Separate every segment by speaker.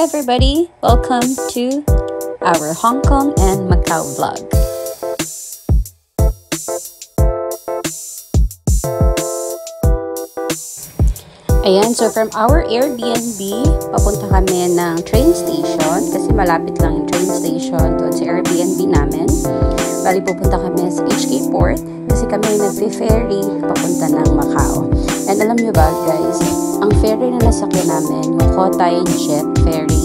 Speaker 1: Hi everybody! Welcome to our Hong Kong and Macau vlog. Ayan, so from our Airbnb, papunta kami ng train station kasi malapit lang yung train station doon sa Airbnb namin. Bali, pupunta kami sa HK Port kasi kami nagpe-ferry papunta ng Macau. And alam nyo ba guys, ang ferry na nasakyan namin, yung Cotai Jet Ferry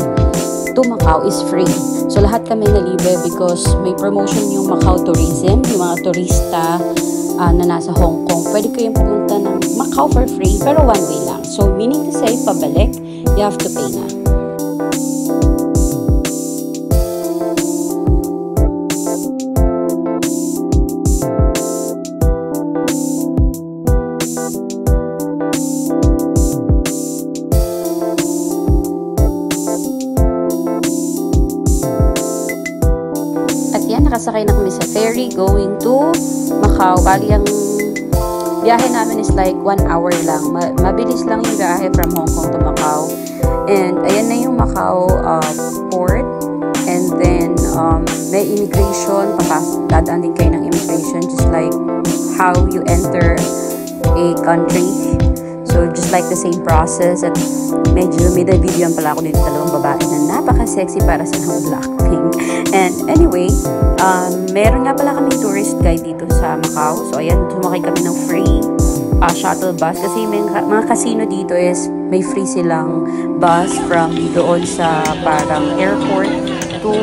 Speaker 1: to Macau is free. So lahat kami nalibre because may promotion yung Macau Tourism, yung mga turista na nasa Hong Kong. Pwede kayong pumunta ng Macau for free pero one way lang. So meaning to say, pabalik, you have to pay na. Nakasakay na kami sa ferry going to Macau. Bali, ang biyahe namin is like 1 hour lang. Mabilis lang yung biyahe from Hong Kong to Macau. And ayan na yung Macau port. And then may immigration. Dadaan din kayo ng immigration just like how you enter a country. So just like the same process. At medyo may videoan pala ako dito dalawang babae na napaka-sexy para sa Blackpink. And anyway, meron nga pala kami tourist guide dito sa Macau. So ayan, sumakay kami ng free shuttle bus. Kasi may mga casino dito is may free silang bus from doon sa parang airport to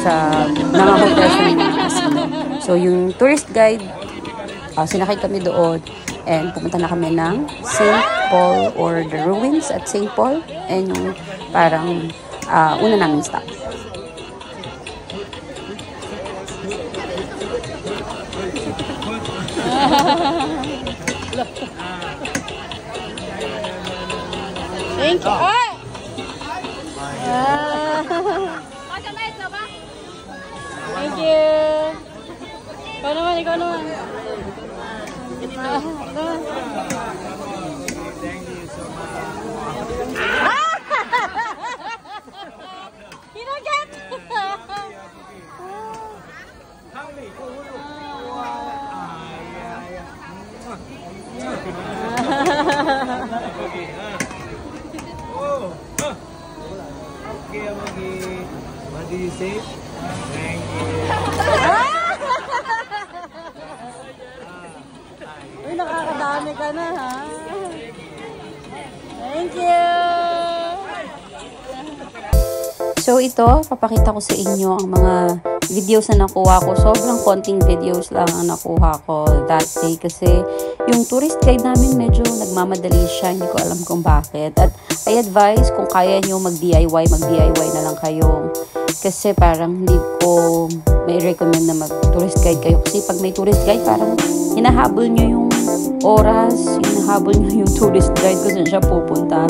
Speaker 1: sa mga hotel sa mga casino. So yung tourist guide, sinakay kami doon. And pumunta na kami ng St. Paul or the ruins at St. Paul. And yung parang una namin stop. Thank you. Thank you. Ikaw naman, ikaw naman. Thank you so much. You don't get
Speaker 2: Okay. What do you say? Thank you.
Speaker 1: Uy, nakakadami ka na, ha? Thank you! So, ito, papakita ko sa inyo ang mga videos na nakuha ko. Sobrang konting videos lang ang nakuha ko that day kasi yung tourist guide namin medyo nagmamadali siya. Hindi ko alam kung bakit. At I advise kung kaya nyo mag-DIY na lang kayo. Kasi parang hindi ko may recommend na mag-tourist guide kayo. Kasi pag may tourist guide, parang hinahabol nyo yung oras, hinahabol nyo yung tourist guide kung saan siya pupunta.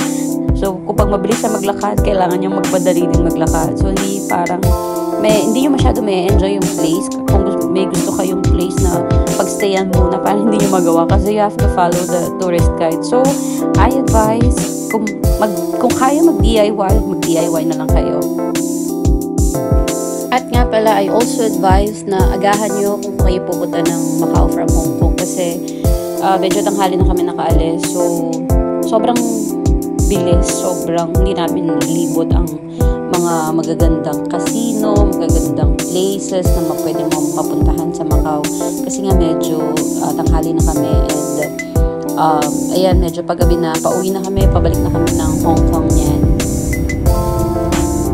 Speaker 1: So, kapag mabilis siya maglakad, kailangan nyo magpadali din maglakad. So, hindi nyo masyado may enjoy yung place. Kung may gusto kayong place na pagstayan muna, parang hindi nyo magawa kasi you have to follow the tourist guide. So, I advise, kung kaya mag-DIY na lang kayo. At nga pala, I also advise na agahan nyo kung kayo pupunta ng Macau from Hong Kong kasi medyo tanghali na kami nakaalis. So, sobrang bilis, sobrang hindi namin libot ang mga magagandang casino, magagandang places na pwede mo mapuntahan sa Macau. Kasi nga medyo tanghali na kami and ayan, medyo paggabi na, pauwi na kami, pabalik na kami ng Hong Kong yan.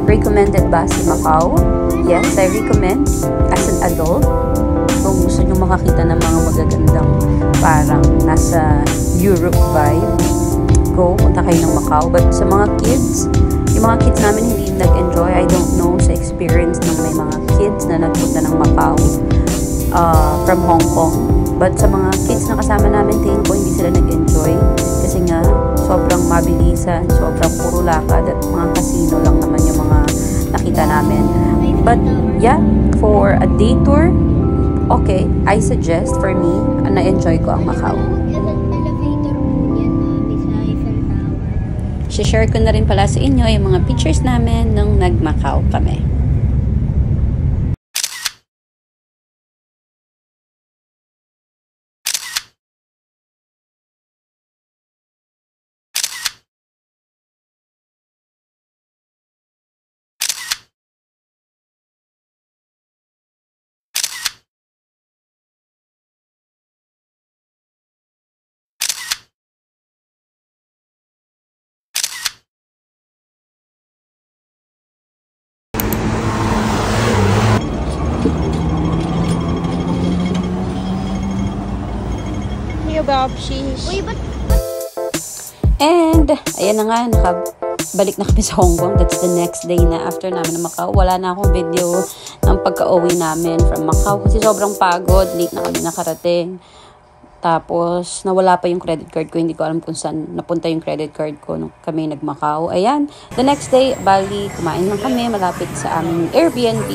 Speaker 1: Recommended ba si Macau? Yes, I recommend as an adult. Kung gusto nyo makakita ng mga magagandang parang nasa Europe vibe, go, punta kayo ng Macau. But sa mga kids, yung mga kids namin hindi nag-enjoy. I don't know sa experience ng may mga kids na nagpunta ng Macau from Hong Kong. But sa mga kids na kasama namin, tingin ko hindi sila nag-enjoy. Kasi nga, sobrang mabilisan, sobrang puro lakad at mga casino lang naman yung mga nakita namin. But yeah, for a day tour, okay, I suggest for me, na-enjoy ko ang Macau. share ko na rin pala sa inyo yung mga pictures namin nung nag-Macau kami. And, ayan na nga, nakabalik na kami sa Hong Kong. That's the next day na after namin na Macau. Wala na akong video ng pagka-uwi namin from Macau kasi sobrang pagod. Late na kami nakarating. Tapos, nawala pa yung credit card ko. Hindi ko alam kung saan napunta yung credit card ko nung kami nag-Macau. Ayan, the next day, bali, kumain lang kami malapit sa aming Airbnb.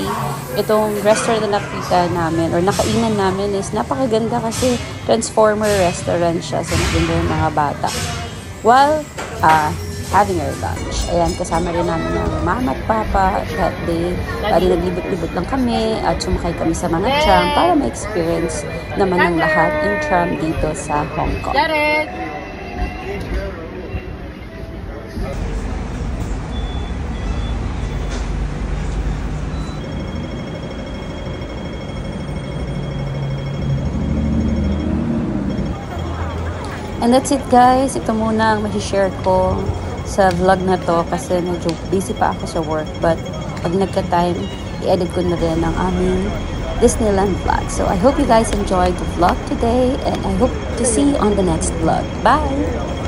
Speaker 1: Itong restaurant na nakita namin or nakainan namin is napakaganda kasi Transformer restaurant siya. So, naganda yung mga bata. While having our lunch. Ayan, kasama rin namin ng mama at papa that day. Bali, naglibot-libot lang kami at sumakay kami sa mga tram para ma-experience naman ng lahat yung tram dito sa Hong Kong. And that's it guys. Ito muna ang share ko sa vlog na to kasi medyo busy pa ako sa work. But pag nagka-time, i-edit ko na rin ang aming Disneyland vlog. So I hope you guys enjoyed the vlog today and I hope to see you on the next vlog. Bye!